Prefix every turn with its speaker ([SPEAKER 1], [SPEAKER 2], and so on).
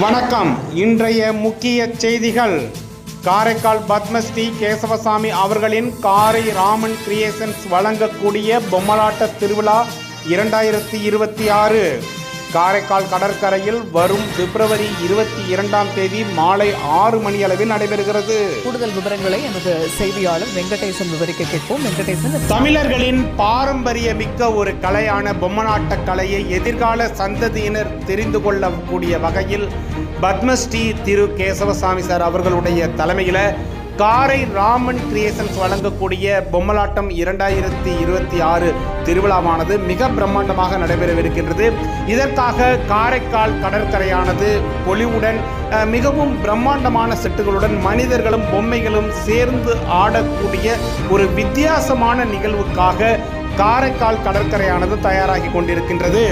[SPEAKER 1] வணக்கம். இன்றைய முக்கிய செய்திகள். காரைக்கால் பத்மஸ்ரீ கேசவசாமி அவர்களின் காரை ராமன் கிரியேஷன்ஸ் வழங்கக்கூடிய பொம்மலாட்ட திருவிழா 2026 காரைக்கால் கடற்கரையில் வரும் பிப்ரவரி 22ஆம் தேதி மாலை 6 மணி அளவில் நடைபெறுகிறது.
[SPEAKER 2] கூடுதல் விவரங்களை நமது செய்தியாளர் வெங்கடேசன் விவரிக்க கேட்போம். வெங்கடேசன்,
[SPEAKER 1] தமிழர்களின் பாரம்பரிய மிக்க ஒரு கலையான பொம்மலாட்ட கலையை எதிர்கால சந்ததியினர் தெரிந்து கொள்ளக்கூடிய வகையில் பத்மஸ்ரீ திரு கேசவசாமி சார் அவர்களுடைய தலைமையில் காரை ராமன் கிரியேஷன்ஸ் வழங்கக்கூடிய பொம்மலாட்டம் 2026 திருவிழாவானது மிக பிரம்மாண்டமாக நடைபெறவிருக்கின்றது. இதற்காக காரைக்கால் கடற்கரையானது பொலிவுடன் மிகவும் பிரம்மாண்டமான செட்டுகளுடன் மனிதர்களும் பொம்மைகளும் சேர்ந்து ஆடக்கூடிய ஒரு வித்தியாசமான நிகழ்வுக்காக காரைக்கால் கடற்கரையானது தயாராகி கொண்டிருக்கின்றது.